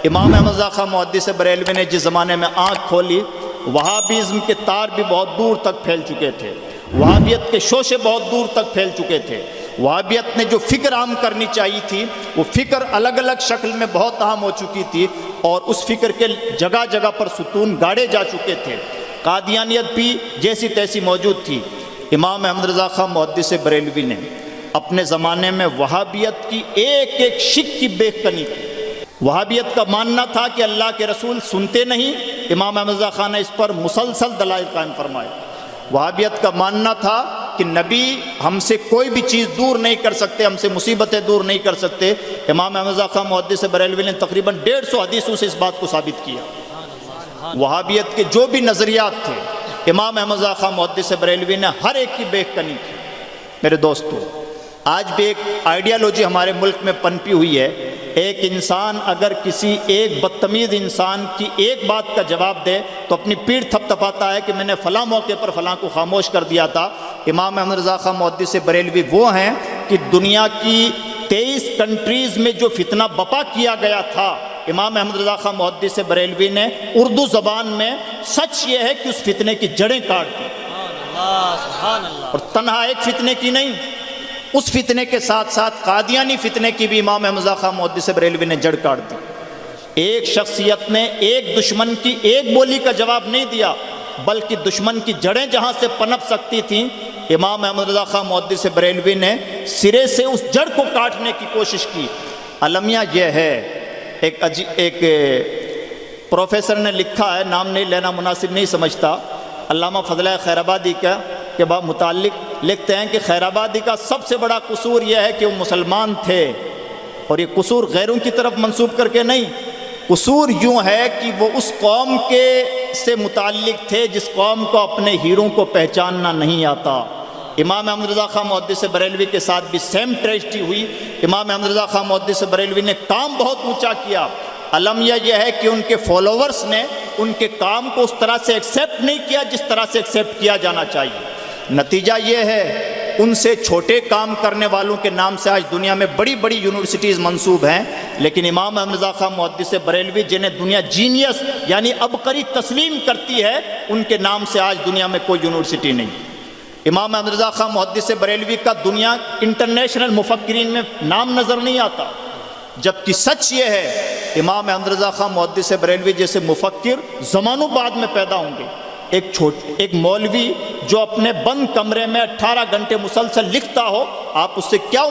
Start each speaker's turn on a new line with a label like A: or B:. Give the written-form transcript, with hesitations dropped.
A: امام احمد رضا خان محدث بریلوی نے جس زمانے میں آنکھ کھولی، وہابیزم کے تار بھی بہت دور تک پھیل چکے تھے، وہابیت کے شوشے بہت دور تک پھیل چکے تھے۔ وہابیت نے جو فکر عام کرنی چاہیے تھی وہ فکر الگ الگ شکل میں بہت عام ہو چکی تھی، اور اس فکر کے جگہ جگہ پر ستون گاڑے جا چکے تھے۔ قادیانیت بھی جیسی تیسی موجود تھی۔ امام احمد رضا خان محدث بریلوی نے اپنے زمانے میں وہابیت کی ایک ایک شک کی بے کنی کی۔ وہابیت کا ماننا تھا کہ اللہ کے رسول سنتے نہیں، امام احمد رضا خان نے اس پر مسلسل دلائل قائم فرمائے۔ وہابیت کا ماننا تھا کہ نبی ہم سے کوئی بھی چیز دور نہیں کر سکتے، ہم سے مصیبتیں دور نہیں کر سکتے۔ امام احمد رضا خان محدث بریلوی نے تقریباً 150 حدیثوں سے اس بات کو ثابت کیا۔ وہابیت کے جو بھی نظریات تھے، امام احمد رضا خان محدث بریلوی نے ہر ایک کی بے کنی کی۔ میرے دوستو، آج بھی ایک آئیڈیالوجی ہمارے ملک میں پنپی ہوئی ہے، ایک انسان اگر کسی ایک بدتمیز انسان کی ایک بات کا جواب دے تو اپنی پیٹھ تھپ تھپاتا ہے کہ میں نے فلاں موقع پر فلاں کو خاموش کر دیا تھا۔ امام احمد رضا خان محدث بریلوی وہ ہیں کہ دنیا کی 23 کنٹریز میں جو فتنہ بپا کیا گیا تھا، امام احمد رضا خان محدث بریلوی نے اردو زبان میں سچ یہ ہے کہ اس فتنے کی جڑیں کاٹ دی، اور تنہا ایک فتنے کی نہیں، اس فتنے کے ساتھ ساتھ قادیانی فتنے کی بھی امام احمد رضا خان محدث بریلوی نے جڑ کاٹ دی۔ ایک شخصیت نے ایک دشمن کی ایک بولی کا جواب نہیں دیا، بلکہ دشمن کی جڑیں جہاں سے پنپ سکتی تھیں، امام احمد رضا خان محدث بریلوی نے سرے سے اس جڑ کو کاٹنے کی کوشش کی۔ المیہ یہ ہے، ایک پروفیسر نے لکھا ہے، نام نہیں لینا مناسب نہیں سمجھتا، علامہ فضلہ خیر آبادی کا کے متعلق لکھتے ہیں کہ خیر آبادی کا سب سے بڑا قصور یہ ہے کہ وہ مسلمان تھے، اور یہ قصور غیروں کی طرف منسوب کر کے نہیں، قصور یوں ہے کہ وہ اس قوم کے سے متعلق تھے جس قوم کو اپنے ہیروں کو پہچاننا نہیں آتا۔ امام احمد رضا خان محدث بریلوی کے ساتھ بھی سیم ٹریجڈی ہوئی۔ امام احمد رضا خان محدث بریلوی نے کام بہت اونچا کیا، المیہ یہ ہے کہ ان کے فالوورز نے ان کے کام کو اس طرح سے ایکسیپٹ نہیں کیا جس طرح سے ایکسیپٹ کیا جانا چاہیے۔ نتیجہ یہ ہے، ان سے چھوٹے کام کرنے والوں کے نام سے آج دنیا میں بڑی بڑی یونیورسٹیز منسوب ہیں، لیکن امام احمد رضا خان محدث بریلوی جنہیں دنیا جینیس یعنی عبقری تسلیم کرتی ہے، ان کے نام سے آج دنیا میں کوئی یونیورسٹی نہیں۔ امام احمد رضا خان محدث بریلوی کا دنیا انٹرنیشنل مفکرین میں نام نظر نہیں آتا، جبکہ سچ یہ ہے امام احمد رضا خان محدث بریلوی جیسے مفکر زمانوں بعد میں پیدا ہوں گے۔ ایک مولوی جو اپنے بند کمرے میں 18 گھنٹے مسلسل لکھتا ہو، آپ اس سے کیا